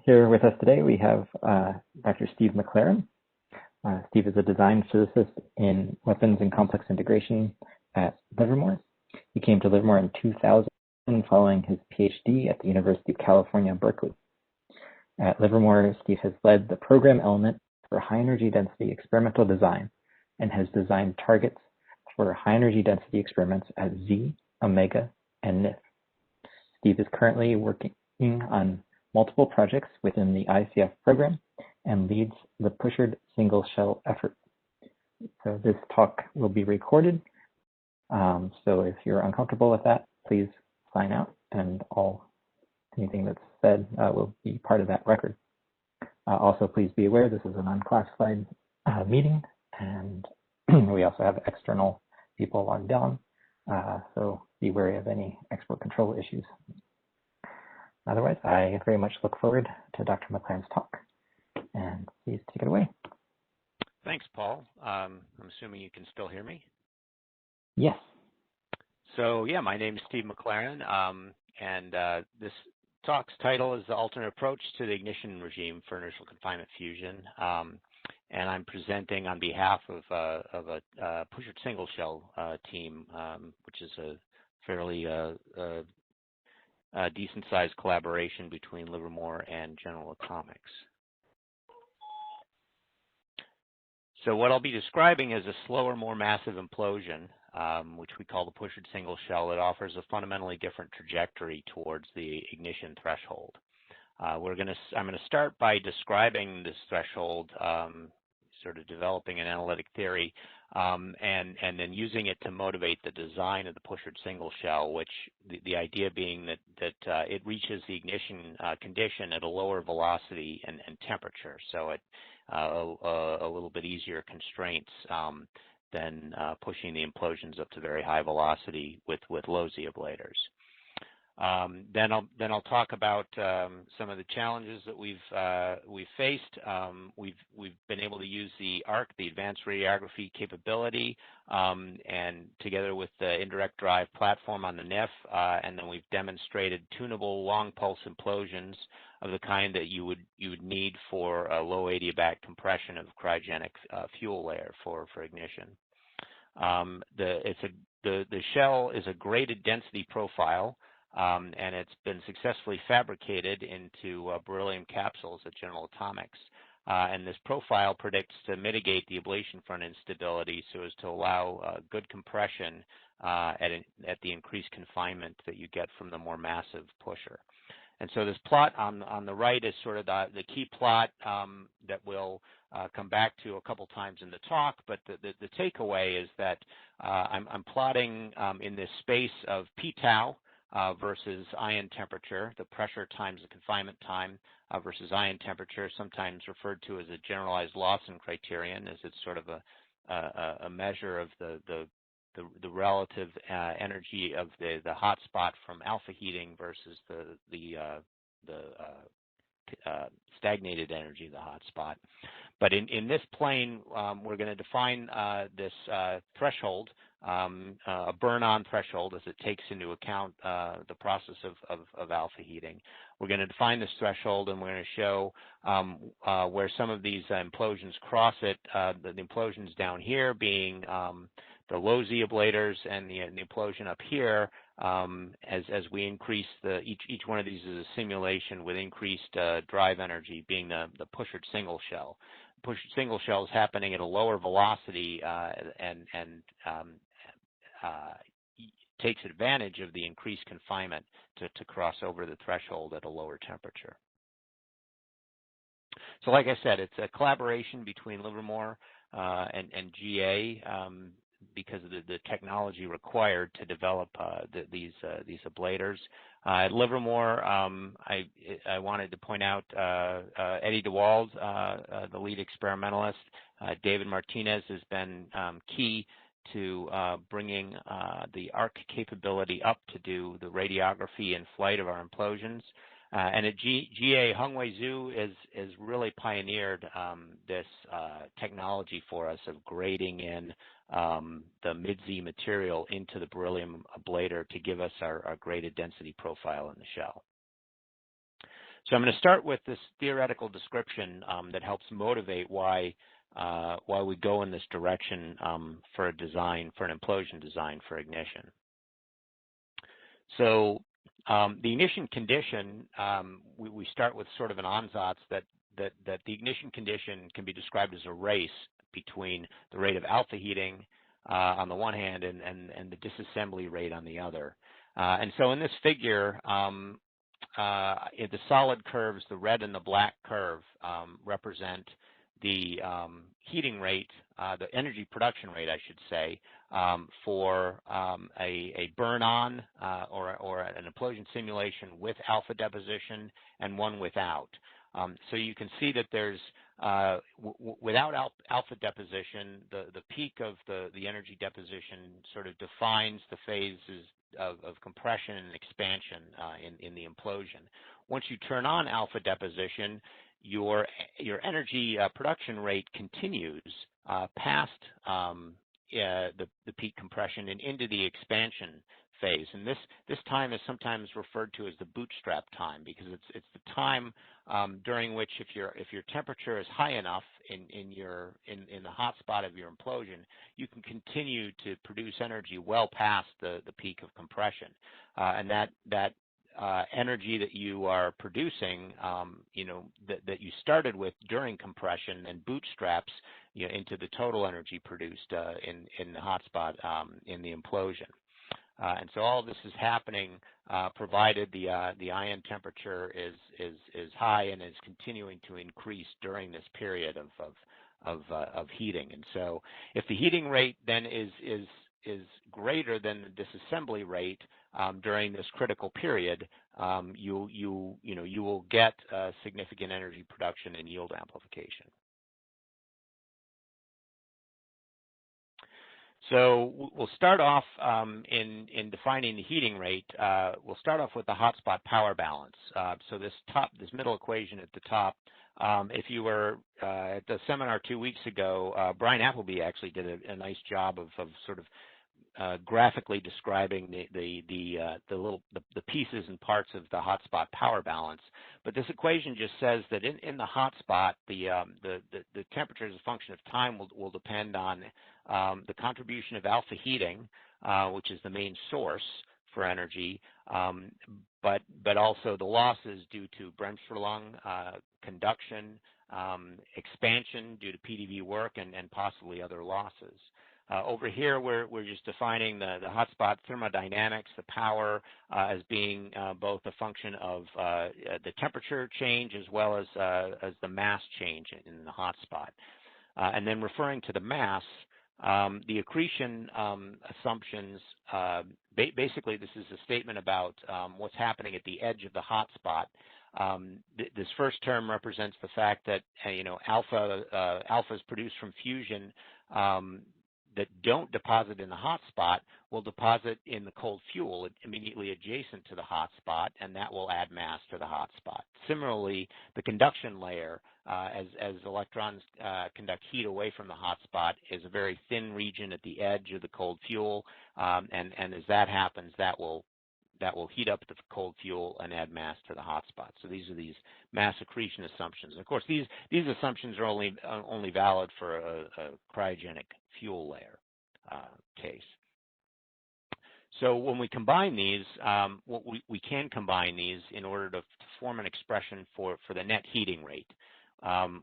Here with us today, we have Dr. Steve MacLaren. Steve is a design physicist in weapons and complex integration at Livermore. He came to Livermore in 2000 following his PhD at the University of California, Berkeley. At Livermore, Steve has led the program element for high energy density experimental design and has designed targets for high energy density experiments at Z, Omega, and NIF. Steve is currently working on multiple projects within the ICF program and leads the Pushered Single Shell effort. So this talk will be recorded. So if you're uncomfortable with that, please sign out, and anything that's said will be part of that record. Also, please be aware this is an unclassified meeting, and we also have external people logged on, so be wary of any export control issues. Otherwise, I very much look forward to Dr. MacLaren's talk, and please take it away. Thanks, Paul. I'm assuming you can still hear me? Yes. So yeah, my name is Steve MacLaren, and this talk's title is The Alternate Approach to the Ignition Regime for Inertial Confinement Fusion, and I'm presenting on behalf of a Pushered Single Shell team, which is a fairly decent-sized collaboration between Livermore and General Atomics. So what I'll be describing is a slower, more massive implosion, which we call the Pushered Single Shell. It offers a fundamentally different trajectory towards the ignition threshold. I'm going to start by describing this threshold, sort of developing an analytic theory, and then using it to motivate the design of the Pushered Single Shell, which the idea being that it reaches the ignition condition at a lower velocity and temperature, so it a little bit easier constraints than pushing the implosions up to very high velocity with low Z ablators. Then I'll talk about some of the challenges that we've faced. We've been able to use the ARC, the Advanced Radiography capability, and together with the indirect drive platform on the NIF, and then we've demonstrated tunable long pulse implosions of the kind that you would need for a low adiabat compression of cryogenic fuel layer for ignition. The shell is a graded density profile. And it's been successfully fabricated into beryllium capsules at General Atomics. And this profile predicts to mitigate the ablation front instability so as to allow good compression at the increased confinement that you get from the more massive pusher. And so this plot on the right is sort of the key plot that we'll come back to a couple times in the talk, but the takeaway is that I'm plotting in this space of p tau versus ion temperature, the pressure times the confinement time versus ion temperature, sometimes referred to as a generalized Lawson criterion, as it's sort of a measure of the relative energy of the hot spot from alpha heating versus the stagnated energy of the hot spot. But in this plane, we're going to define this threshold, a burn-on threshold, as it takes into account the process of alpha heating. We're going to define this threshold, and we're going to show where some of these implosions cross it, the implosions down here being the low Z ablators, and the implosion up here as we increase each one of these is a simulation with increased drive energy, being the Pushered Single Shell. Pushered Single Shell is happening at a lower velocity and takes advantage of the increased confinement to cross over the threshold at a lower temperature. So like I said, it's a collaboration between Livermore and GA because of the technology required to develop these ablators. At Livermore, I wanted to point out Eddie DeWald, the lead experimentalist. David Martinez has been key to bringing the ARC capability up to do the radiography in flight of our implosions. And at GA, Hongwei Zhu has really pioneered this technology for us of grading in the mid-Z material into the beryllium ablator to give us our graded density profile in the shell. So I'm going to start with this theoretical description that helps motivate why we go in this direction for a design, for an implosion design for ignition. So the ignition condition, we start with sort of an ansatz that the ignition condition can be described as a race between the rate of alpha heating on the one hand and the disassembly rate on the other. And so in this figure, the solid curves, the red and the black curve, represent the heating rate, the energy production rate, I should say, for a burn-on or an implosion simulation with alpha deposition and one without. So you can see that there's, without alpha deposition, the peak of the energy deposition sort of defines the phases of compression and expansion in the implosion. Once you turn on alpha deposition, your energy production rate continues past the peak compression and into the expansion phase. And this time is sometimes referred to as the bootstrap time, because it's the time during which, if your temperature is high enough in the hot spot of your implosion, you can continue to produce energy well past the peak of compression, and that energy that you are producing, that you started with during compression, and bootstraps into the total energy produced in the hot spot in the implosion. And so all of this is happening provided the ion temperature is high and is continuing to increase during this period of heating. And so if the heating rate then is greater than the disassembly rate during this critical period, you will get significant energy production and yield amplification. So we'll start off in defining the heating rate. We'll start off with the hotspot power balance. So this middle equation at the top. If you were at the seminar 2 weeks ago, Brian Appleby actually did a nice job of sort of graphically describing the pieces and parts of the hotspot power balance. But this equation just says that in the hotspot, the temperature as a function of time will depend on the contribution of alpha heating, which is the main source for energy, but also the losses due to Bremsstrahlung, conduction, expansion due to PDV work, and possibly other losses. Over here, we're just defining the hotspot thermodynamics, the power, as being both a function of the temperature change as well as the mass change in the hotspot. And then referring to the mass, the accretion assumptions, basically this is a statement about what's happening at the edge of the hotspot. This first term represents the fact that alpha is produced from fusion that don't deposit in the hot spot will deposit in the cold fuel immediately adjacent to the hot spot, and that will add mass to the hot spot. Similarly, the conduction layer, as electrons conduct heat away from the hot spot, is a very thin region at the edge of the cold fuel, and as that happens, that will heat up the cold fuel and add mass to the hot spot. So these are these mass accretion assumptions. And of course, these assumptions are only valid for a cryogenic fuel layer case. So when we combine these, we can combine these in order to form an expression for the net heating rate,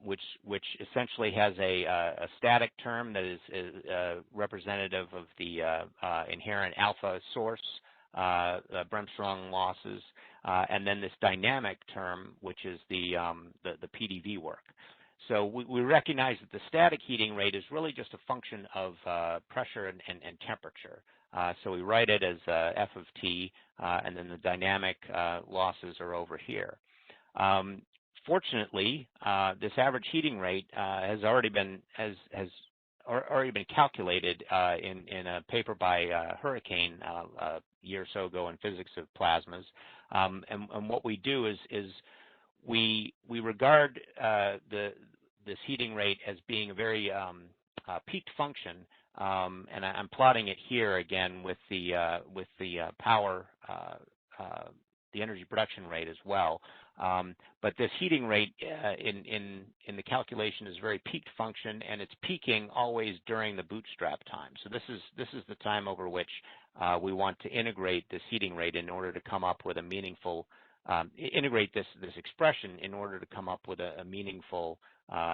which essentially has a static term that is representative of the inherent alpha source, Bremsstrahlung losses, and then this dynamic term, which is the PDV work. So we recognize that the static heating rate is really just a function of pressure and temperature. So we write it as F of T, and then the dynamic losses are over here. Fortunately, this average heating rate has already been calculated in a paper by Hurricane a year or so ago in Physics of Plasmas. And what we do is we regard this heating rate as being a very peaked function, and I'm plotting it here again with the power, the energy production rate as well. But this heating rate in the calculation is very peaked function, and it's peaking always during the bootstrap time. So this is the time over which we want to integrate this heating rate in order to come up with a meaningful integrate this expression in order to come up with a meaningful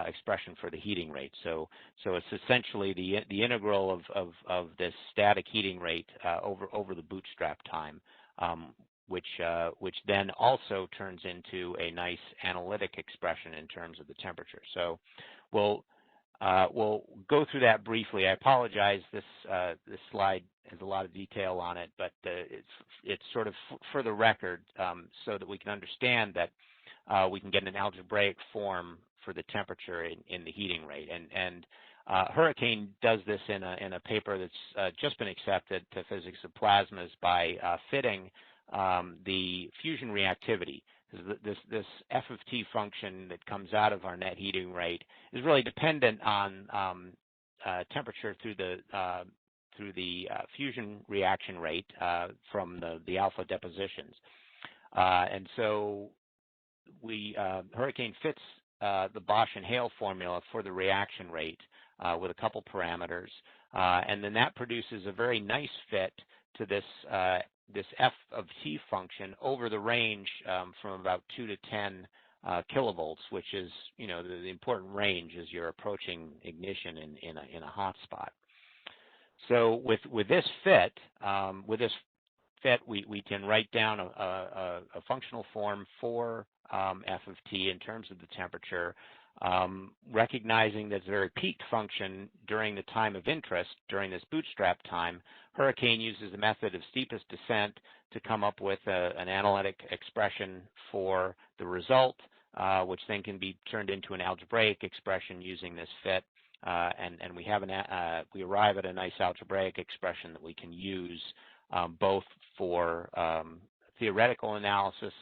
expression for the heating rate. So it's essentially the integral of this static heating rate over the bootstrap time, which then also turns into a nice analytic expression in terms of the temperature. So we'll go through that briefly. I apologize. This slide has a lot of detail on it, but it's sort of for the record, so that we can understand that we can get an algebraic form for the temperature in the heating rate. And Hurricane does this in a paper that's just been accepted to Physics of Plasmas by fitting the fusion reactivity. This f of t function that comes out of our net heating rate is really dependent on temperature through the fusion reaction rate from the alpha depositions. And so Hurricane fits the Bosch and Hale formula for the reaction rate with a couple parameters, and then that produces a very nice fit to this f of t function over the range from about 2 to 10 kilovolts, which is, the important range as you're approaching ignition in a hot spot. So with this fit, we can write down a functional form for f of t in terms of the temperature, recognizing that it's a very peaked function during the time of interest, during this bootstrap time. Hurricane uses a method of steepest descent to come up with an analytic expression for the result, which then can be turned into an algebraic expression using this fit. And we arrive at a nice algebraic expression that we can use both for theoretical analysis,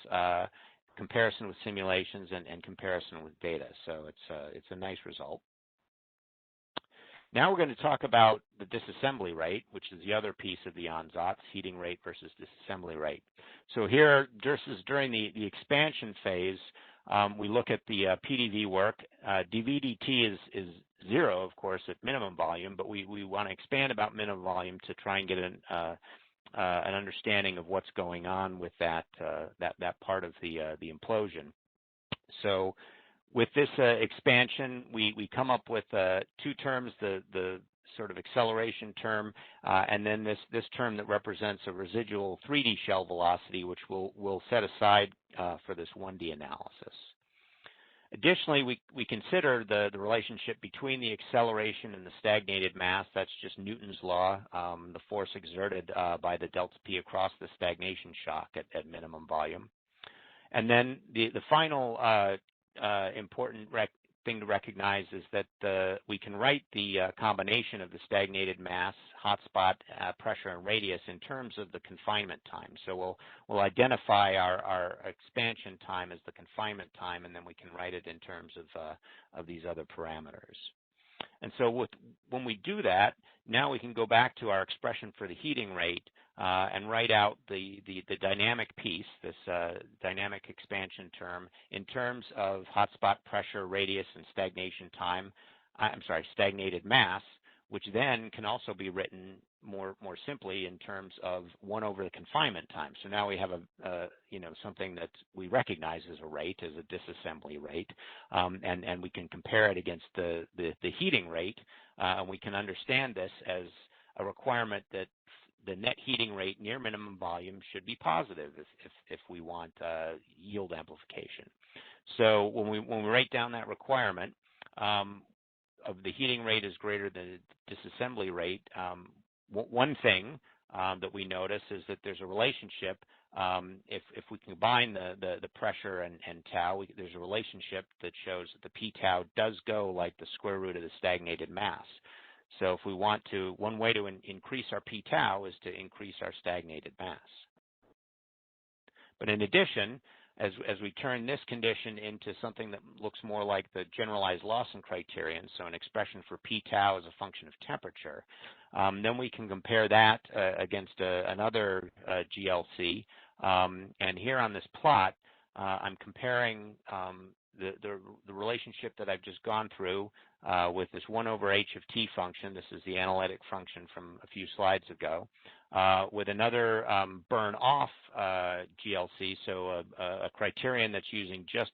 comparison with simulations, and comparison with data. So it's a nice result. Now we're going to talk about the disassembly rate, which is the other piece of the ansatz, heating rate versus disassembly rate. So here, this is during the expansion phase. We look at the PDV work. dVdt is 0, of course, at minimum volume, but we want to expand about minimum volume to try and get an understanding of what's going on with that part of the implosion. So with this expansion, we come up with two terms: the sort of acceleration term, and then this term that represents a residual 3D shell velocity, which we'll set aside for this 1D analysis. Additionally, we consider the relationship between the acceleration and the stagnated mass. That's just Newton's law, the force exerted by the delta P across the stagnation shock at minimum volume. And then the final important thing to recognize is that we can write the combination of the stagnated mass, hotspot, pressure, and radius in terms of the confinement time. So we'll identify our expansion time as the confinement time, and then we can write it in terms of these other parameters. And so when we do that, now we can go back to our expression for the heating rate and write out the dynamic piece, this dynamic expansion term, in terms of hotspot, pressure, radius, and stagnation time. Stagnated mass, which then can also be written more simply in terms of 1 over the confinement time. So now we have something that we recognize as a rate, as a disassembly rate, and we can compare it against the heating rate, and we can understand this as a requirement that the net heating rate near minimum volume should be positive if we want yield amplification. So when we write down that requirement of the heating rate is greater than the disassembly rate, one thing that we notice is that there's a relationship. If we combine the pressure and tau, there's a relationship that shows that the p tau does go like the square root of the stagnated mass. So if we want to, one way to increase our p tau is to increase our stagnated mass. But in addition, as we turn this condition into something that looks more like the generalized Lawson criterion, so an expression for p tau as a function of temperature, then we can compare that against another GLC. And here on this plot, I'm comparing the relationship that I've just gone through with this 1 over h of t function. This is the analytic function from a few slides ago, with another burn-off GLC, so a criterion that's using just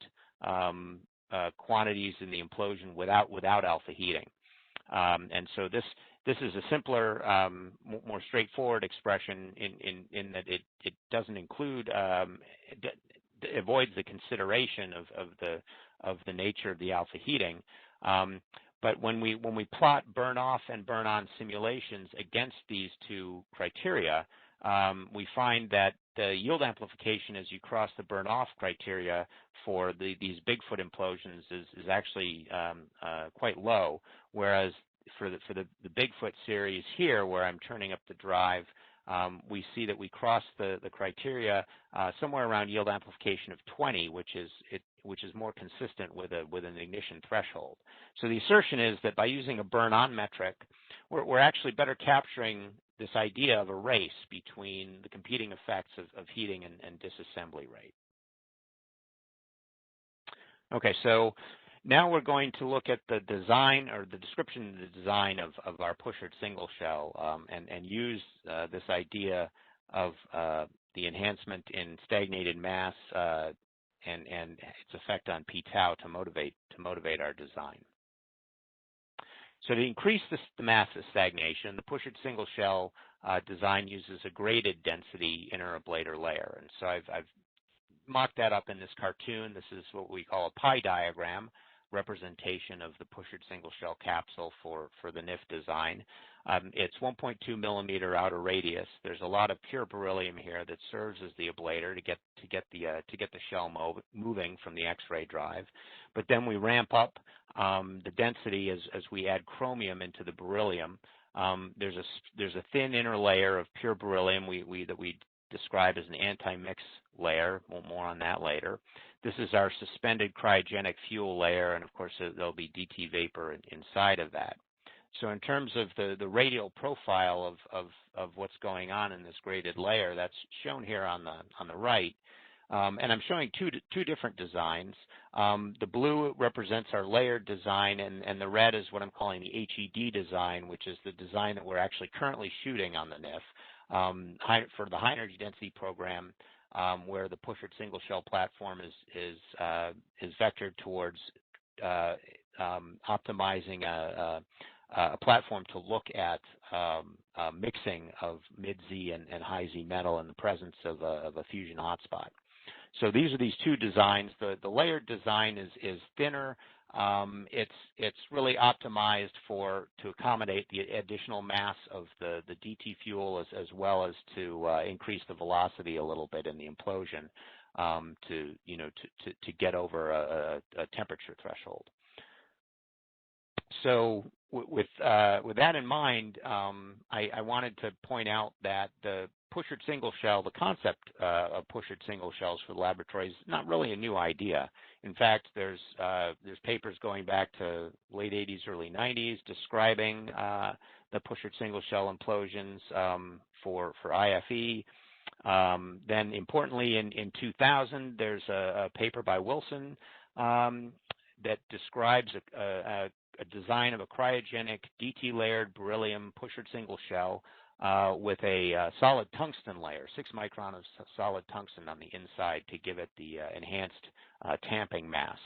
quantities in the implosion without alpha heating. And so this is a simpler, more straightforward expression in that it doesn't include, it avoids the consideration of the nature of the alpha heating. But when we plot burn-off and burn-on simulations against these two criteria, we find that the yield amplification as you cross the burn-off criteria for these BigFoot implosions is actually quite low, whereas for the BigFoot series here, where I'm turning up the drive, we see that we cross the criteria somewhere around yield amplification of 20, which is more consistent with an ignition threshold. So the assertion is that by using a burn-on metric, we're actually better capturing this idea of a race between the competing effects of heating and disassembly rate. Okay, so now we're going to look at the design, or the description of the design of our Pushered Single Shell, and use this idea of the enhancement in stagnated mass and its effect on p-tau to motivate our design. So to increase the mass of stagnation, the Pushered Single Shell design uses a graded density inner ablator layer. And so I've mocked that up in this cartoon. This is what we call a pie diagram representation of the Pushered Single Shell capsule for the NIF design. It's 1.2 millimeter outer radius. There's a lot of pure beryllium here that serves as the ablator to get the shell moving from the X-ray drive. But then we ramp up the density as we add chromium into the beryllium. There's a thin inner layer of pure beryllium that we describe as an anti-mix layer. More on that later. This is our suspended cryogenic fuel layer, and of course there'll be DT vapor inside of that. So in terms of the radial profile of what's going on in this graded layer, that's shown here on the right. And I'm showing two different designs. The blue represents our layered design, and the red is what I'm calling the HED design, which is the design that we're actually currently shooting on the NIF for the high energy density program, where the Pushered Single Shell platform is vectored towards optimizing a platform to look at mixing of mid-Z and high-Z metal in the presence of a fusion hotspot. So these are these two designs. The layered design is thinner. It's really optimized to accommodate the additional mass of the DT fuel as well as to increase the velocity a little bit in the implosion to get over a temperature threshold. So with that in mind, I wanted to point out that the Pushered Single Shell, the concept of Pushered Single Shells for the laboratory is not really a new idea. In fact, there's papers going back to late 80s, early 90s describing the Pushered Single Shell implosions for IFE. Then importantly, in 2000, there's a paper by Wilson that describes a design of a cryogenic DT-layered beryllium Pushered Single Shell with a solid tungsten layer, 6 micron of solid tungsten on the inside to give it the enhanced tamping mass.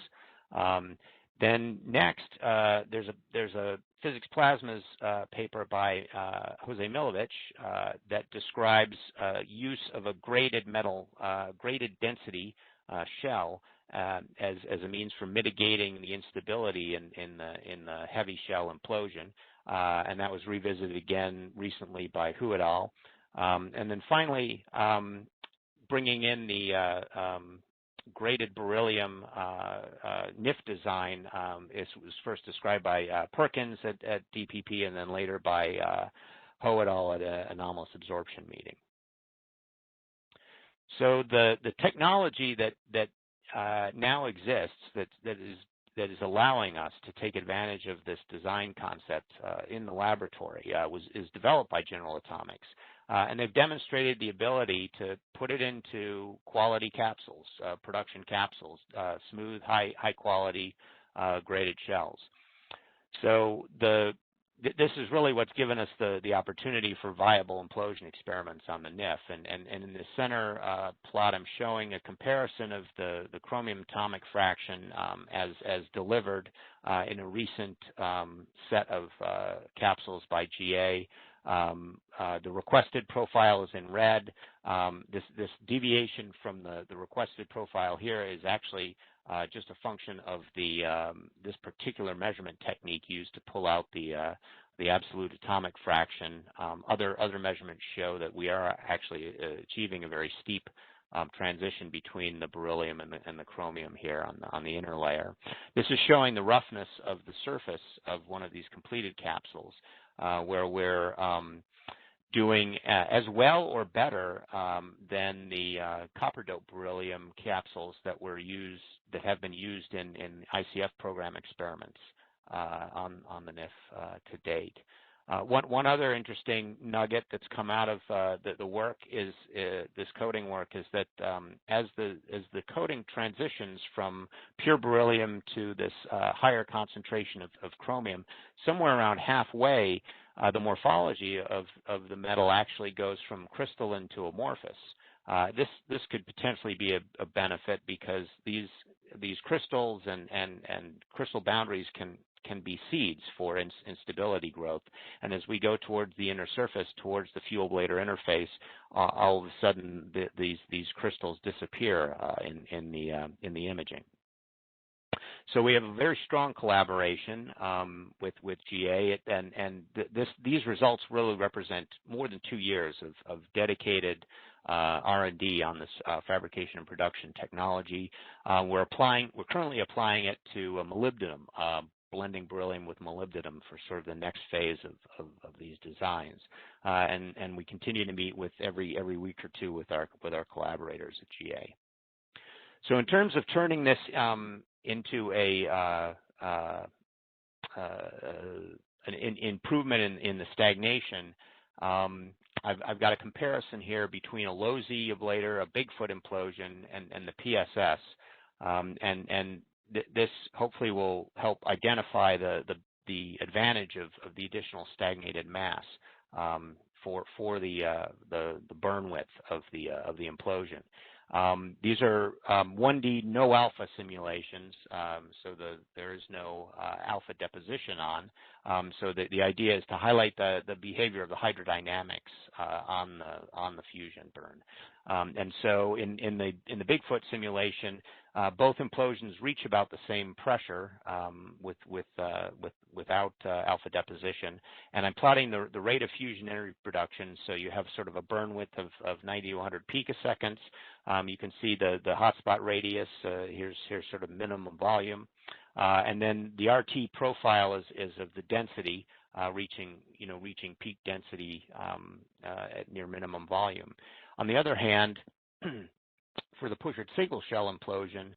Then next, there's a physics plasmas paper by Jose Milovich that describes use of a graded density shell as a means for mitigating the instability in the heavy shell implosion, and that was revisited again recently by Hu et al. And then finally, bringing in the graded beryllium NIF design was first described by Perkins at DPP, and then later by Ho et al. At an anomalous absorption meeting. So the technology that now exists that is allowing us to take advantage of this design concept in the laboratory is developed by General Atomics. And they've demonstrated the ability to put it into quality capsules, production capsules, smooth, high quality graded shells. So this is really what's given us the opportunity for viable implosion experiments on the NIF. And in the center plot, I'm showing a comparison of the chromium atomic fraction as delivered in a recent set of capsules by GA. The requested profile is in red. This deviation from the requested profile here is actually just a function of this particular measurement technique used to pull out the absolute atomic fraction. Other measurements show that we are actually achieving a very steep transition between the beryllium and the chromium here on the inner layer. This is showing the roughness of the surface of one of these completed capsules, where we're doing as well or better than the copper doped beryllium capsules that have been used in ICF program experiments on the NIF to date. One other interesting nugget that's come out of the work is this coating work is that as the coating transitions from pure beryllium to this higher concentration of chromium, somewhere around halfway, the morphology of the metal actually goes from crystalline to amorphous. This could potentially be a benefit because these crystals and crystal boundaries can be seeds for instability growth. And as we go towards the inner surface, towards the fuel ablator interface, all of a sudden these crystals disappear in the imaging. So we have a very strong collaboration with GA, and these results really represent more than 2 years of dedicated R&D on this fabrication and production technology. We're currently applying it to molybdenum, blending beryllium with molybdenum for sort of the next phase of these designs, and we continue to meet with every week or two with our collaborators at GA. So in terms of turning this into an improvement in the stagnation, I've got a comparison here between a low Z ablator, a BigFoot implosion, and the PSS, and this hopefully will help identify the advantage of the additional stagnated mass for the burn width of the implosion. These are 1D no alpha simulations, so there is no alpha deposition on. So the idea is to highlight the behavior of the hydrodynamics on the fusion burn. And so in the BigFoot simulation, both implosions reach about the same pressure without alpha deposition. And I'm plotting the rate of fusion energy production. So you have sort of a burn width of 90 to 100 picoseconds. You can see the hotspot radius. Here's sort of minimum volume. And then the RT profile is of the density reaching peak density at near minimum volume. On the other hand, for the Pushered Single Shell implosion,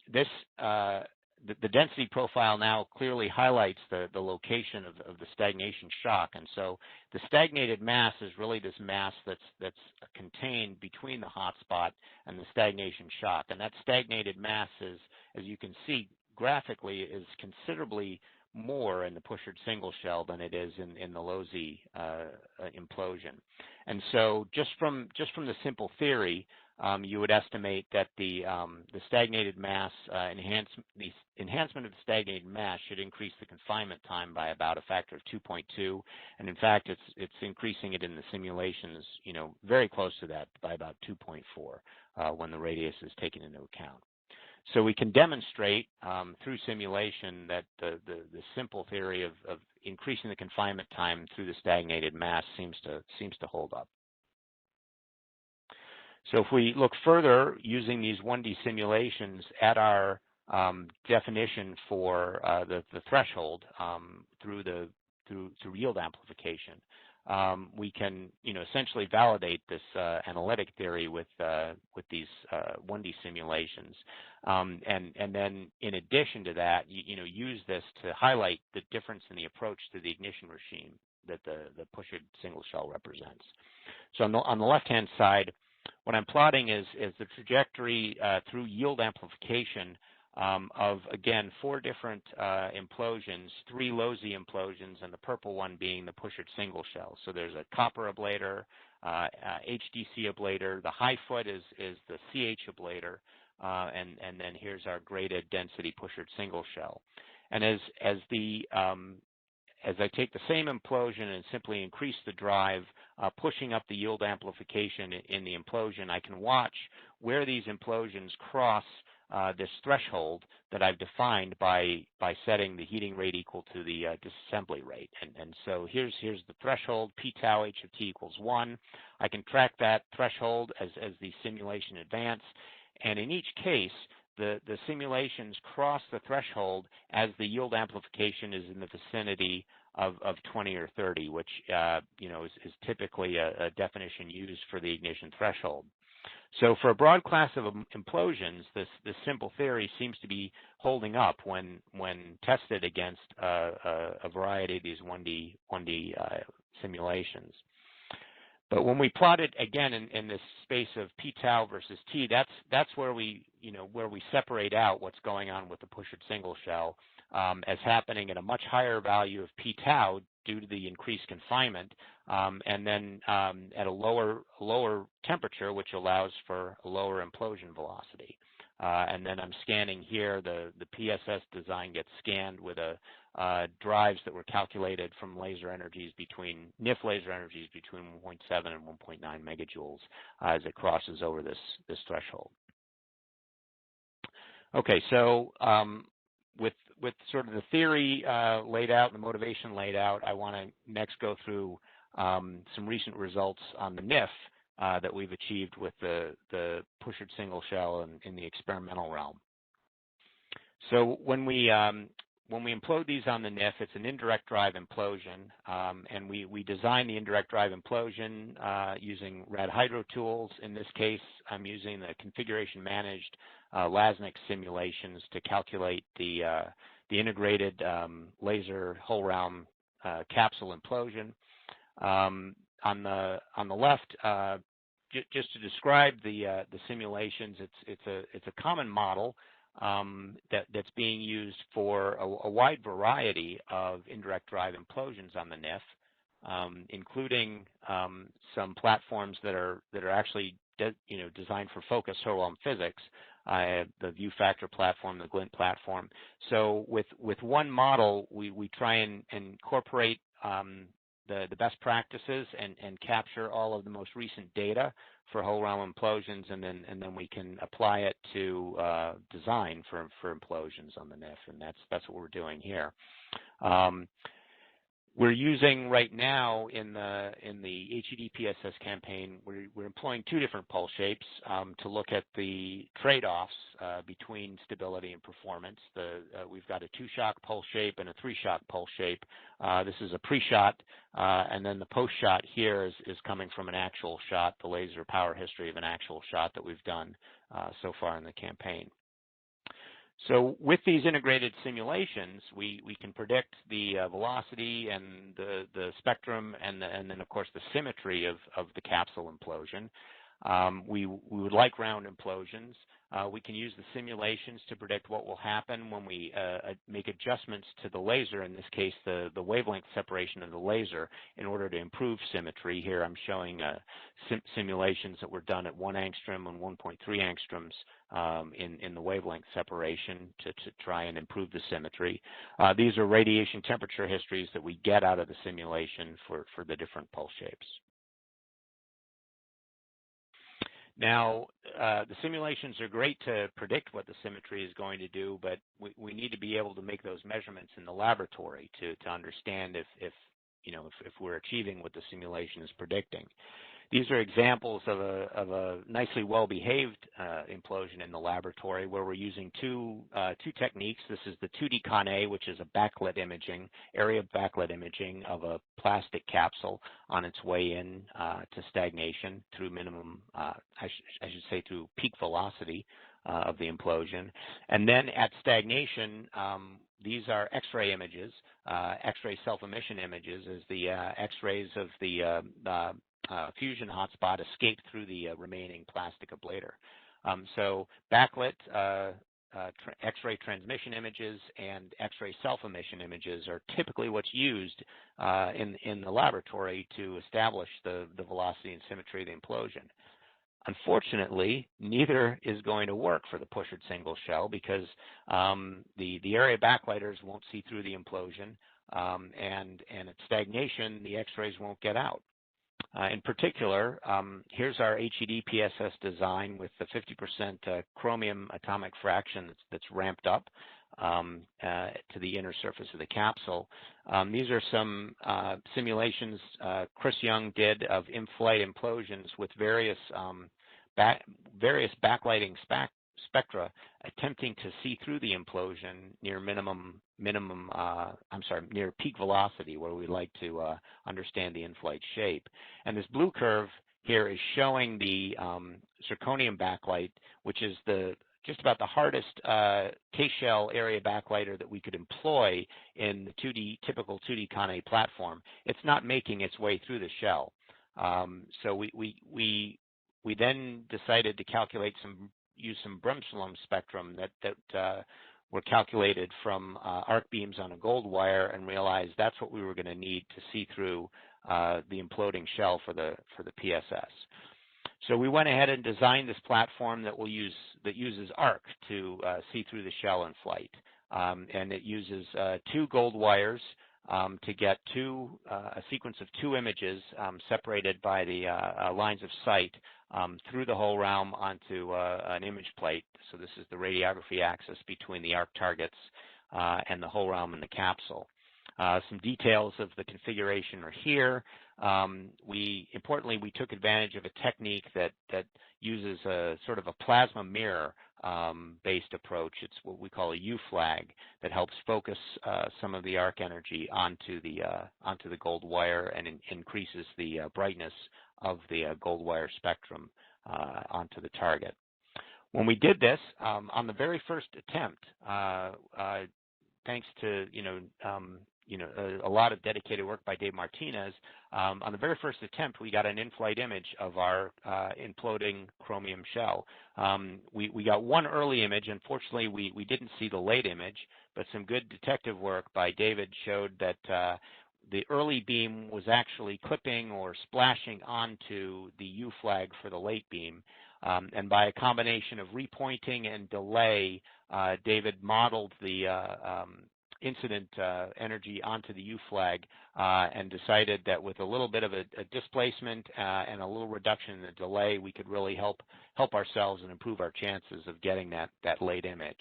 the density profile now clearly highlights the location of the stagnation shock. And so the stagnated mass is really this mass that's contained between the hotspot and the stagnation shock. And that stagnated mass is, as you can see graphically, is considerably more in the Pushered Single Shell than it is in the low Z implosion. And so just from the simple theory, you would estimate that the stagnated mass the enhancement of the stagnated mass should increase the confinement time by about a factor of 2.2, and in fact it's increasing it in the simulations, very close to that by about 2.4 when the radius is taken into account. So we can demonstrate through simulation that the simple theory of increasing the confinement time through the stagnated mass seems to hold up. So if we look further using these 1D simulations at our definition for the threshold through yield amplification, we can essentially validate this analytic theory with these 1D simulations, and then in addition to that, use this to highlight the difference in the approach to the ignition regime the Pushered Single Shell represents. So on the left-hand side, what I'm plotting is the trajectory through yield amplification of, again, 4 different implosions, 3 low-Z implosions, and the purple one being the Pushered Single Shell. So there's a copper ablator, HDC ablator. The high foot is the CH ablator, and then here's our graded density Pushered Single Shell. And as I take the same implosion and simply increase the drive, pushing up the yield amplification in the implosion, I can watch where these implosions cross this threshold that I've defined by setting the heating rate equal to the disassembly rate. And so here's the threshold, p tau h of t equals 1. I can track that threshold as the simulation advance. And in each case, the simulations cross the threshold as the yield amplification is in the vicinity of 20 or 30, which is typically a definition used for the ignition threshold. So for a broad class of implosions, this simple theory seems to be holding up when tested against a variety of these 1D simulations. But when we plot it again in this space of p tau versus t, that's where we separate out what's going on with the Pushered Single Shell as happening at a much higher value of p tau due to the increased confinement, and then at a lower temperature, which allows for a lower implosion velocity. And then I'm scanning here. The PSS design gets scanned with drives that were calculated from laser energies NIF laser energies between 1.7 and 1.9 megajoules as it crosses over this threshold. Okay, so with sort of the theory laid out and the motivation laid out, I want to next go through some recent results on the NIF that we've achieved with the Pushered Single Shell in the experimental realm. So when we implode these on the NIF, it's an indirect drive implosion, and we design the indirect drive implosion using rad hydro tools. In this case, I'm using the configuration managed LASNIC simulations to calculate the integrated laser whole round capsule implosion. On the left, just to describe the simulations, it's a common model that's being used for a wide variety of indirect drive implosions on the NIF, including some platforms that are actually designed for focused whole physics, the view factor platform, the glint platform. So with one model, we try and incorporate the best practices and capture all of the most recent data for whole realm implosions, and then we can apply it to design for implosions on the NIF, and that's what we're doing here. We're using right now in the HED PSS campaign, we're employing 2 different pulse shapes to look at the trade-offs between stability and performance. We've got a 2-shock pulse shape and a 3-shock pulse shape. This is a pre-shot, and then the post-shot here is coming from an actual shot, the laser power history of an actual shot that we've done so far in the campaign. So with these integrated simulations, we can predict the velocity and the spectrum and then, of course, the symmetry of the capsule implosion. We would like round implosions. We can use the simulations to predict what will happen when we make adjustments to the laser, in this case, the wavelength separation of the laser, in order to improve symmetry. Here I'm showing simulations that were done at 1 angstrom and 1.3 angstroms in the wavelength separation to try and improve the symmetry. These are radiation temperature histories that we get out of the simulation for the different pulse shapes. Now, the simulations are great to predict what the symmetry is going to do, but we need to be able to make those measurements in the laboratory to understand if we're achieving what the simulation is predicting. These are examples of a nicely well-behaved implosion in the laboratory, where we're using two techniques. This is the 2D Con-A, which is a backlit imaging, area backlit imaging of a plastic capsule on its way in to stagnation through minimum, I should say through peak velocity of the implosion. And then at stagnation, these are X-ray images, X-ray self-emission images, as the X-rays of the fusion hotspot escape through the remaining plastic ablator. So backlit X-ray transmission images and X-ray self-emission images are typically what's used in the laboratory to establish the velocity and symmetry of the implosion. Unfortunately, neither is going to work for the Pushered single shell because the area backlighters won't see through the implosion, and at stagnation, the X-rays won't get out. In particular, here's our HED PSS design with the 50% chromium atomic fraction that's ramped up to the inner surface of the capsule. These are some simulations Chris Young did of in-flight implosions with various backlighting spectra attempting to see through the implosion near near peak velocity, where we like to understand the in-flight shape. And this blue curve here is showing the zirconium backlight, which is just about the hardest K-shell area backlighter that we could employ in the typical 2D Con A platform. It's not making its way through the shell. So we then decided to use some Bremsstrahlung spectrum that were calculated from arc beams on a gold wire, and realized that's what we were going to need to see through the imploding shell for the PSS. So we went ahead and designed this platform that uses arc to see through the shell in flight, and it uses 2 gold wires to get a sequence of 2 images separated by the lines of sight through the whole realm onto an image plate. So this is the radiography axis between the arc targets and the whole realm in the capsule. Some details of the configuration are here. Importantly, we took advantage of a technique that uses a sort of a plasma mirror based approach. It's what we call a U-flag that helps focus some of the arc energy onto the gold wire and increases the brightness of the gold wire spectrum onto the target. When we did this on the very first attempt, thanks to a lot of dedicated work by Dave Martinez, on the very first attempt, we got an in-flight image of our imploding chromium shell. We got one early image. Unfortunately, we didn't see the late image, but some good detective work by David showed that the early beam was actually clipping or splashing onto the U-flag for the late beam. And by a combination of repointing and delay, David modeled the incident energy onto the U-flag and decided that with a little bit of a displacement and a little reduction in the delay, we could really help ourselves and improve our chances of getting that late image.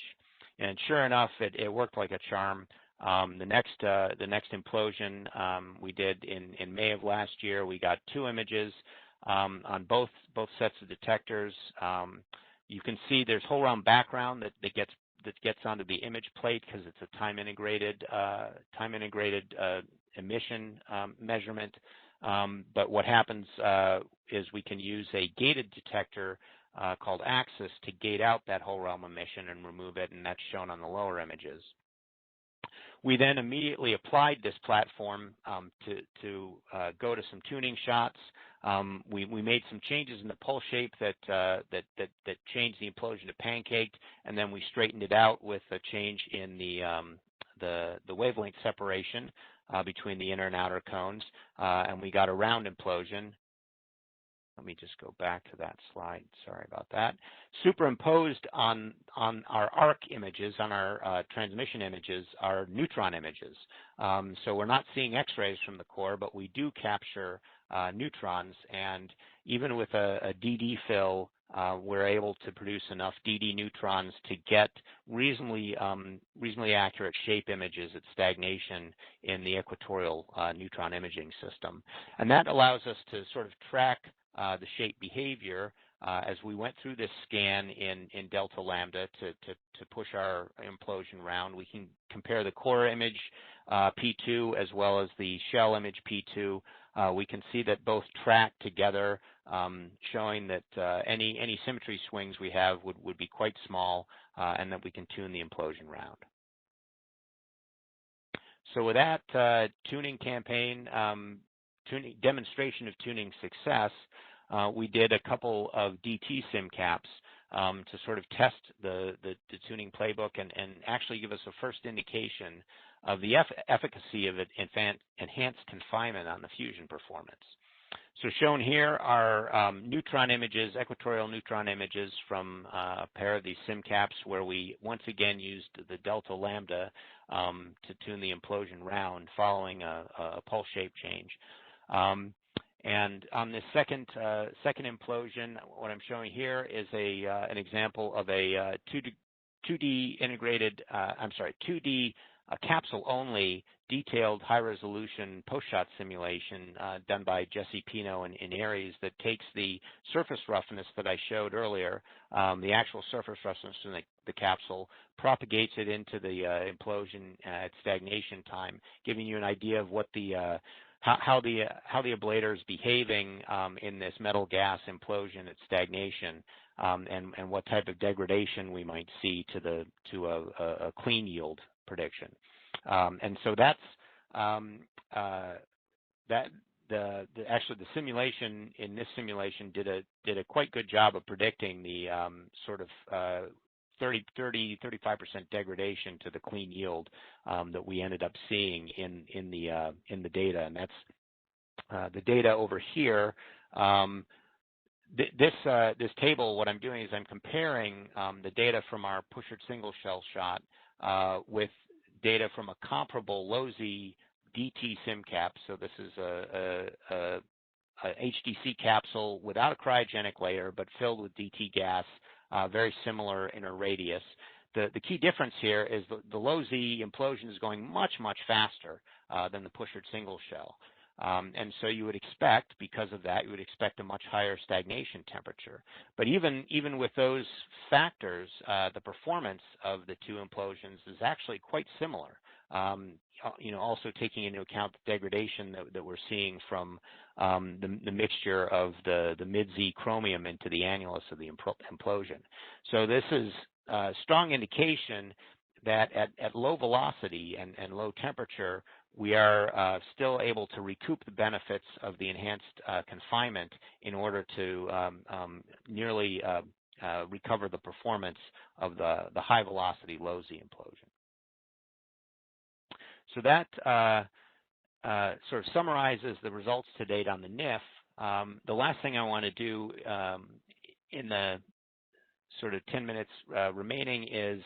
And sure enough, it worked like a charm. The next implosion we did in May of last year, we got 2 images on both sets of detectors. You can see there's whole round background that gets onto the image plate because it's a time integrated emission measurement. But what happens is we can use a gated detector called Axis to gate out that whole realm emission and remove it, and that's shown on the lower images. We then immediately applied this platform to go to some tuning shots. We made some changes in the pulse shape that changed the implosion to pancaked, and then we straightened it out with a change in the wavelength separation between the inner and outer cones, and we got a round implosion. Let me just go back to that slide. Sorry about that. Superimposed on our arc images, on our transmission images, are neutron images. So we're not seeing X-rays from the core, but we do capture neutrons. And even with a DD fill, we're able to produce enough DD neutrons to get reasonably accurate shape images at stagnation in the equatorial neutron imaging system. And that allows us to sort of track the shape behavior as we went through this scan in delta lambda to push our implosion round, we can compare the core image P2 as well as the shell image P2. We can see that both track together, showing that any symmetry swings we have would be quite small, and that we can tune the implosion round. So with that tuning campaign, demonstration of tuning success, we did a couple of DT sim caps to sort of test the tuning playbook and actually give us a first indication of the efficacy of enhanced confinement on the fusion performance. So shown here are neutron images, equatorial neutron images from a pair of these sim caps where we once again used the delta lambda to tune the implosion round following a pulse shape change. And on this second implosion, what I'm showing here is an example of a 2D integrated, 2D capsule-only detailed high-resolution post-shot simulation done by Jesse Pino in Aries that takes the surface roughness that I showed earlier, the actual surface roughness in the capsule, propagates it into the implosion at stagnation time, giving you an idea of what how the ablator is behaving in this metal gas implosion at stagnation, and what type of degradation we might see to a clean yield prediction. And so that's actually the simulation in this simulation did a quite good job of predicting the sort of 35% degradation to the clean yield that we ended up seeing in the data, and that's the data over here. This table, what I'm doing is I'm comparing the data from our Pushered Single Shell shot with data from a comparable low-Z DT sim cap. So this is a HDC capsule without a cryogenic layer, but filled with DT gas, very similar inner radius. The key difference here is the low-Z implosion is going much, much faster than the Pushered Single Shell. And so you would expect, because of that, you would expect a much higher stagnation temperature. But even with those factors, the performance of the two implosions is actually quite similar. Also taking into account the degradation that we're seeing from the mixture of the mid-Z chromium into the annulus of the implosion. So this is a strong indication that at low velocity and low temperature, we are still able to recoup the benefits of the enhanced confinement in order to nearly recover the performance of the high velocity low Z implosion. So that sort of summarizes the results to date on the NIF. The last thing I want to do in the sort of 10 minutes remaining is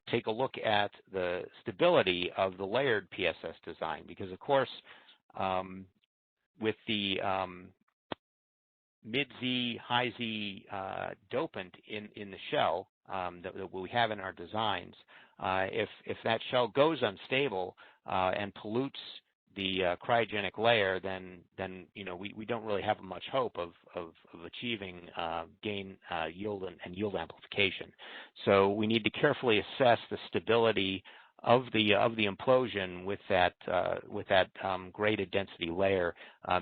take a look at the stability of the layered PSS design, because of course with the mid-Z, high-Z dopant in the shell that we have in our designs, if that shell goes unstable and pollutes the cryogenic layer, then we don't really have much hope of achieving gain yield and yield amplification. So we need to carefully assess the stability of the implosion with that graded density layer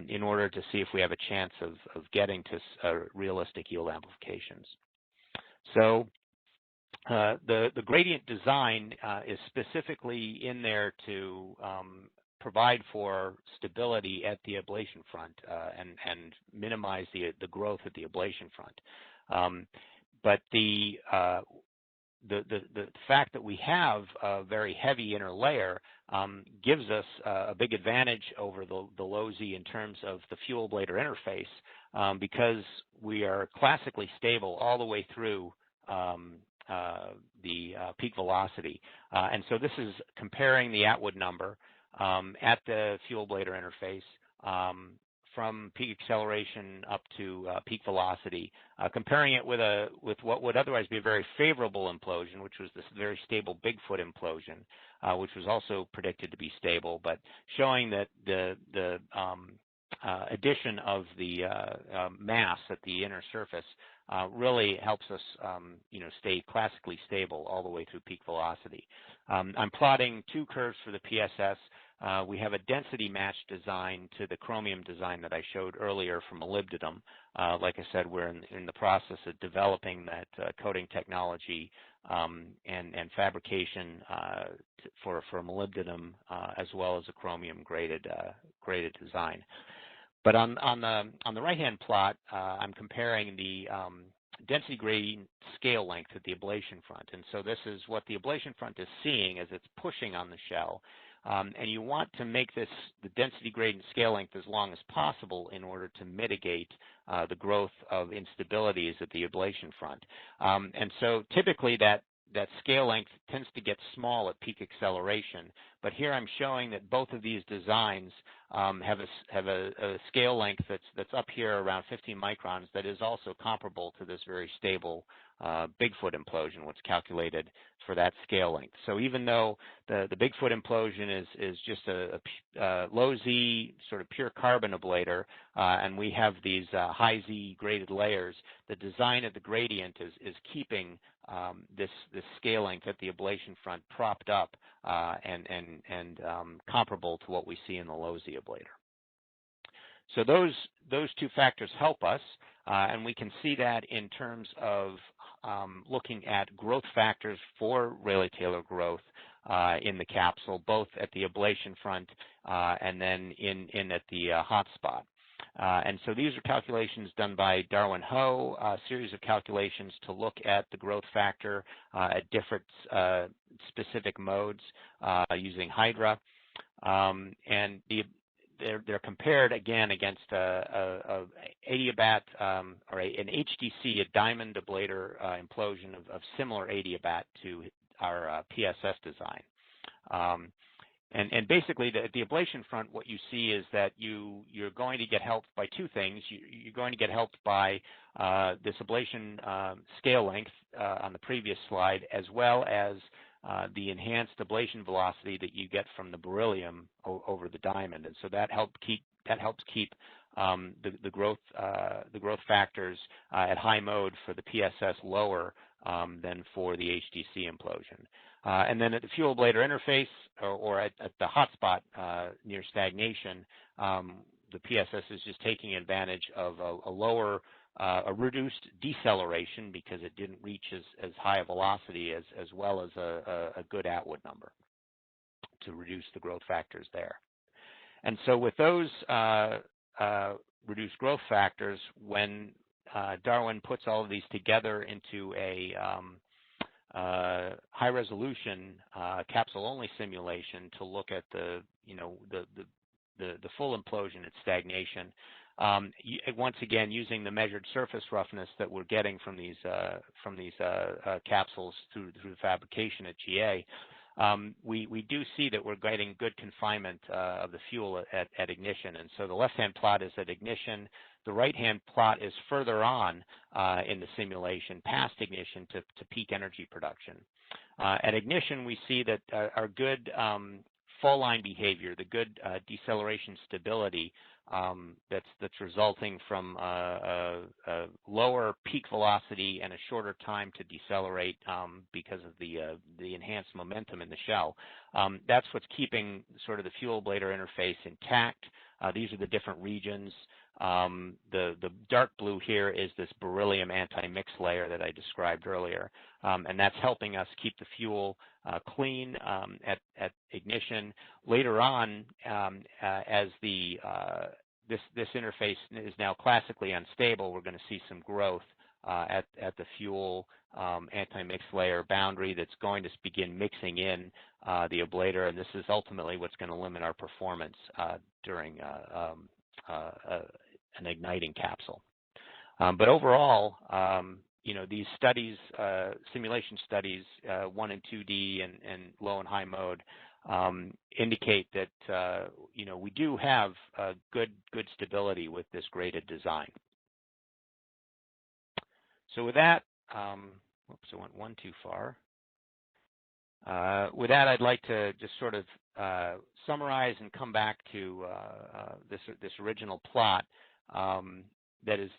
in order to see if we have a chance of getting to realistic yield amplifications. So the gradient design is specifically in there to provide for stability at the ablation front and minimize the growth at the ablation front. But the fact that we have a very heavy inner layer gives us a big advantage over the low Z in terms of the fuel ablator interface, because we are classically stable all the way through the peak velocity. And so this is comparing the Atwood number at the fuel ablator interface from peak acceleration up to peak velocity, comparing it with what would otherwise be a very favorable implosion, which was this very stable BigFoot implosion, which was also predicted to be stable, but showing that the addition of the mass at the inner surface really helps us, stay classically stable all the way through peak velocity. I'm plotting two curves for the PSS. We have a density matched design to the chromium design that I showed earlier for molybdenum. Like I said, we're in the process of developing that coating technology and fabrication for molybdenum as well as a chromium graded design. But on the right-hand plot, I'm comparing the density gradient scale length at the ablation front. And so this is what the ablation front is seeing as it's pushing on the shell. And you want to make the density gradient scale length as long as possible in order to mitigate the growth of instabilities at the ablation front. And so typically that scale length tends to get small at peak acceleration. But here I'm showing that both of these designs have a scale length that's up here around 15 microns that is also comparable to this very stable BigFoot implosion, what's calculated for that scale length. So even though the BigFoot implosion is just a low Z sort of pure carbon ablator, and we have these high Z graded layers, the design of the gradient is keeping this scale length at the ablation front propped up and comparable to what we see in the low Z ablator. So those two factors help us, and we can see that in terms of looking at growth factors for Rayleigh-Taylor growth in the capsule, both at the ablation front and then in at the hot spot. And so these are calculations done by Darwin Ho, a series of calculations to look at the growth factor at different specific modes using HYDRA. And they're compared again against a adiabat or an HDC, a diamond ablator implosion of similar adiabat to our PSS design. And basically, the ablation front, what you see is that you're going to get helped by two things. You're going to get helped by this ablation scale length on the previous slide, as well as the enhanced ablation velocity that you get from the beryllium over the diamond, and so that helps keep the growth factors at high mode for the PSS lower than for the HDC implosion. And then at the fuel ablator interface or at the hot spot near stagnation, the PSS is just taking advantage of a reduced deceleration because it didn't reach as high a velocity as well as a good Atwood number to reduce the growth factors there. And so with those reduced growth factors, when Darwin puts all of these together into a high resolution capsule-only simulation to look at the full implosion at stagnation, once again using the measured surface roughness that we're getting from these capsules through the fabrication at GA, we do see that we're getting good confinement of the fuel at ignition. And so the left-hand plot is at ignition. The right-hand plot is further on in the simulation, past ignition to peak energy production. At ignition, we see that our good fall line behavior, the good deceleration stability that's resulting from a lower peak velocity and a shorter time to decelerate because of the enhanced momentum in the shell. That's what's keeping sort of the fuel ablator interface intact. These are the different regions. The dark blue here is this beryllium anti-mix layer that I described earlier, and that's helping us keep the fuel clean at ignition. Later on, as this interface is now classically unstable, we're going to see some growth at the fuel anti-mix layer boundary that's going to begin mixing in the ablator, and this is ultimately what's going to limit our performance during an igniting capsule. But overall, these studies, simulation studies, 1 and 2D and low and high mode, indicate that we do have good stability with this graded design. So with that, whoops, I went one too far. With that, I'd like to just sort of summarize and come back to this original plot. That is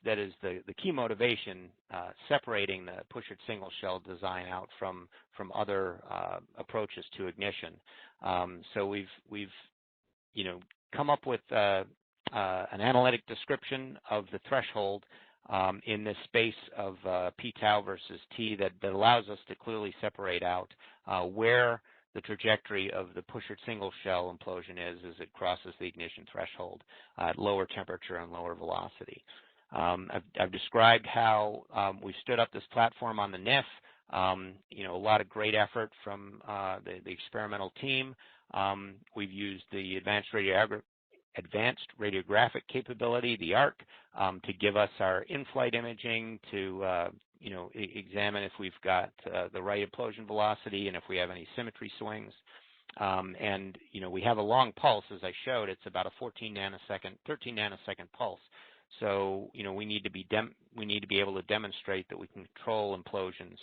the key motivation separating the Pushered single shell design out from other approaches to ignition. So we've come up with an analytic description of the threshold in this space of p tau versus t that allows us to clearly separate out where the trajectory of the Pushered single shell implosion is as it crosses the ignition threshold at lower temperature and lower velocity. I've described how we stood up this platform on the NIF. A lot of great effort from the experimental team. We've used the advanced radiographic capability, the ARC, to give us our in-flight imaging to examine if we've got the right implosion velocity and if we have any symmetry swings. We have a long pulse, as I showed. It's about a 13 nanosecond pulse. So we need to be able to demonstrate that we can control implosions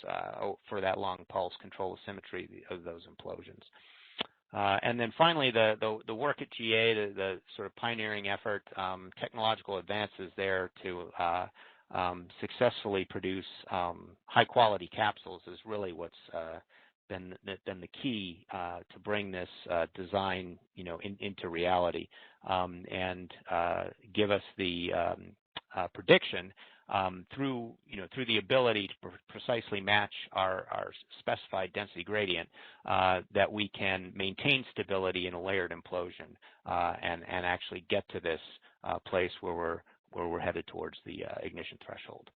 for that long pulse, control the symmetry of those implosions. And then finally, the work at GA, the sort of pioneering effort, technological advances there to successfully produce high-quality capsules is really what's been the key to bring this design, into reality, and give us the prediction through the ability to precisely match our specified density gradient that we can maintain stability in a layered implosion and actually get to this place where we're headed towards the ignition threshold.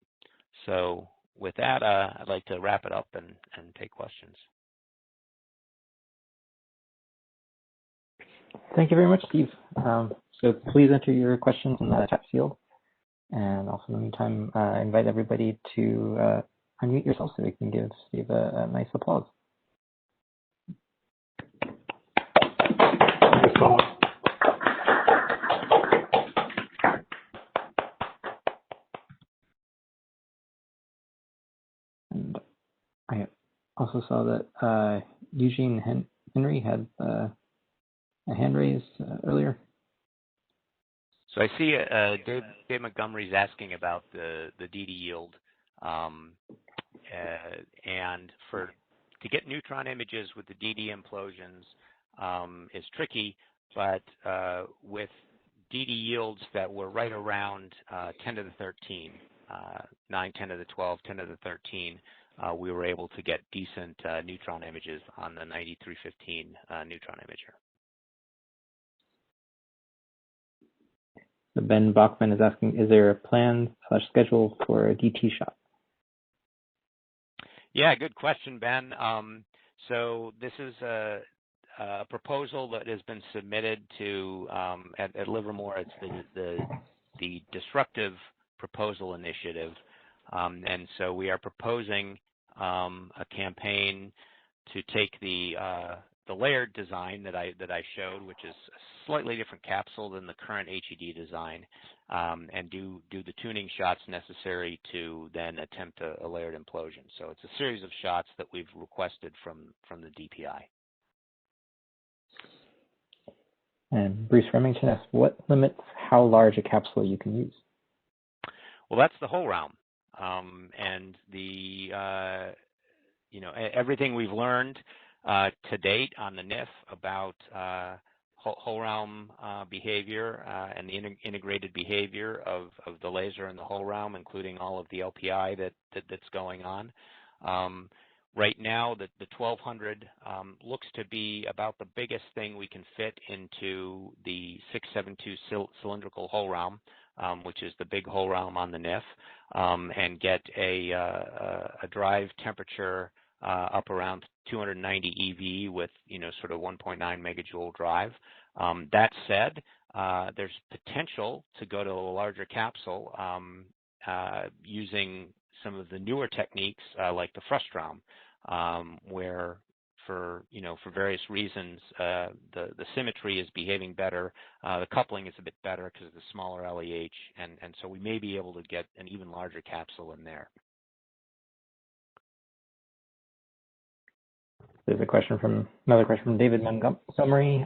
So with that, I'd like to wrap it up and take questions. Thank you very much, Steve. So please enter your questions in the chat field. And also in the meantime, invite everybody to unmute yourself so we can give Steve a nice applause. And I also saw that Eugene Henry had a hand raised earlier. So I see Dave Montgomery's asking about the DD yield, and to get neutron images with the DD implosions is tricky, but with DD yields that were right around 10 to the 13, 9, 10 to the 12, 10 to the 13, we were able to get decent neutron images on the 9315 neutron imager. So Ben Bachman is asking, is there a plan/schedule for a DT shot? Yeah, good question, Ben. So this is a proposal that has been submitted to at Livermore. It's the Disruptive Proposal Initiative, and so we are proposing a campaign to take the layered design that I showed, which is a slightly different capsule than the current HED design, and do the tuning shots necessary to then attempt a layered implosion. So it's a series of shots that we've requested from the DPI. And Bruce Remington asks, what limits how large a capsule you can use? Well, that's the whole realm, and everything we've learned to date on the NIF about whole realm behavior and the integrated behavior of the laser in the whole realm, including all of the LPI that's going on. Right now, the 1200 looks to be about the biggest thing we can fit into the 672 cylindrical whole realm, which is the big whole realm on the NIF, and get a drive temperature up around 290 EV with sort of 1.9 megajoule drive. That said, there's potential to go to a larger capsule using some of the newer techniques like the frustrum, where for various reasons the symmetry is behaving better, the coupling is a bit better because of the smaller LEH, and so we may be able to get an even larger capsule in there. There's another question from David Montgomery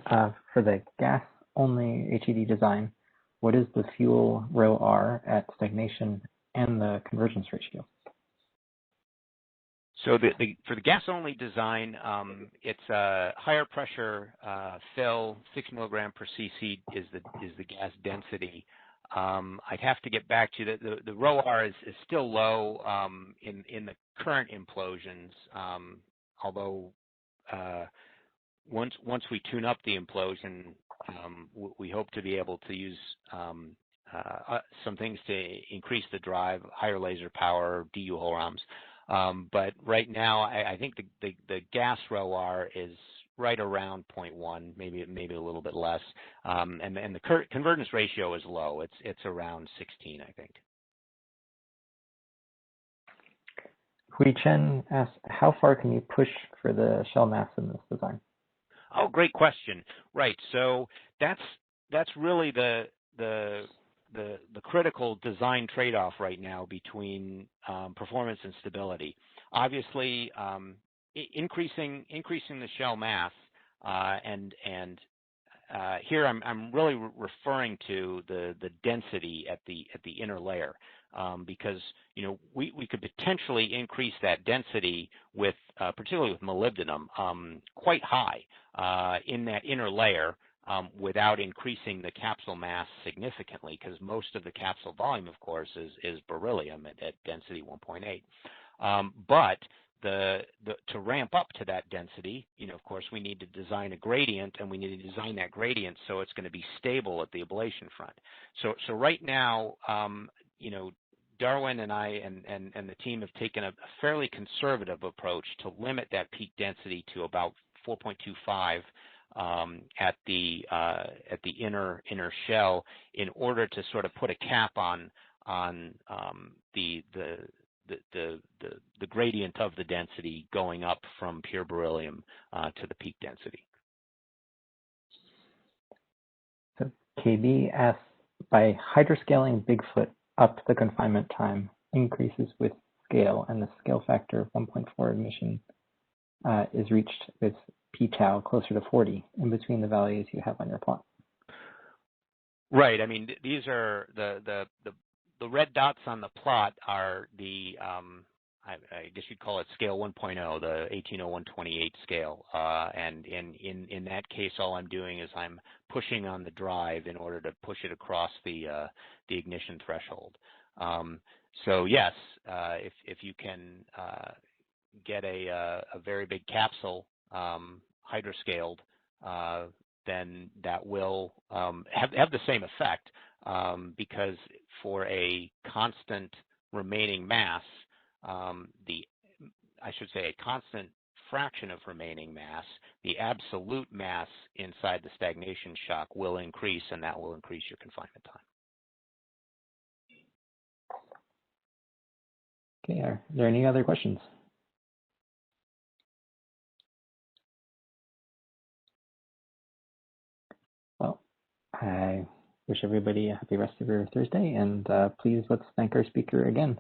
for the gas-only HED design. What is the fuel rho R at stagnation and the convergence ratio? So for the gas-only design, it's a higher pressure fill. 6 milligram per cc is the gas density. I'd have to get back to the rho R is still low in the current implosions, although once we tune up the implosion, we hope to be able to use some things to increase the drive, higher laser power, DU holorams. But right now, I think the gas rho R is right around 0.1, maybe a little bit less, and the convergence ratio is low. It's around 16, I think. Hui Chen asks, how far can you push for the shell mass in this design? Oh, great question. Right. So that's really the critical design trade-off right now between performance and stability. Obviously, increasing the shell mass, and here I'm really referring to the density at the inner layer, because we could potentially increase that density with particularly with molybdenum quite high in that inner layer. Without increasing the capsule mass significantly, because most of the capsule volume, of course, is beryllium at density 1.8. But to ramp up to that density, of course, we need to design a gradient, and we need to design that gradient so it's going to be stable at the ablation front. So right now, Darwin and I and the team have taken a fairly conservative approach to limit that peak density to about 4.25. At the inner shell, in order to sort of put a cap on the gradient of the density going up from pure beryllium to the peak density. So KB asks, by hydroscaling BigFoot up, the confinement time increases with scale, and the scale factor of 1.4 emission is reached with p-tau closer to 40 in between the values you have on your plot. Right. I mean, these are the red dots on the plot are the I guess you'd call it scale 1.0, the 180128 scale. And in that case, all I'm doing is I'm pushing on the drive in order to push it across the ignition threshold. So yes, if you can get a very big capsule hydroscaled, then that will have the same effect, because for a constant remaining mass, I should say a constant fraction of remaining mass, the absolute mass inside the stagnation shock will increase, and that will increase your confinement time. Okay, are there any other questions? Well, I wish everybody a happy rest of your Thursday, and please let's thank our speaker again.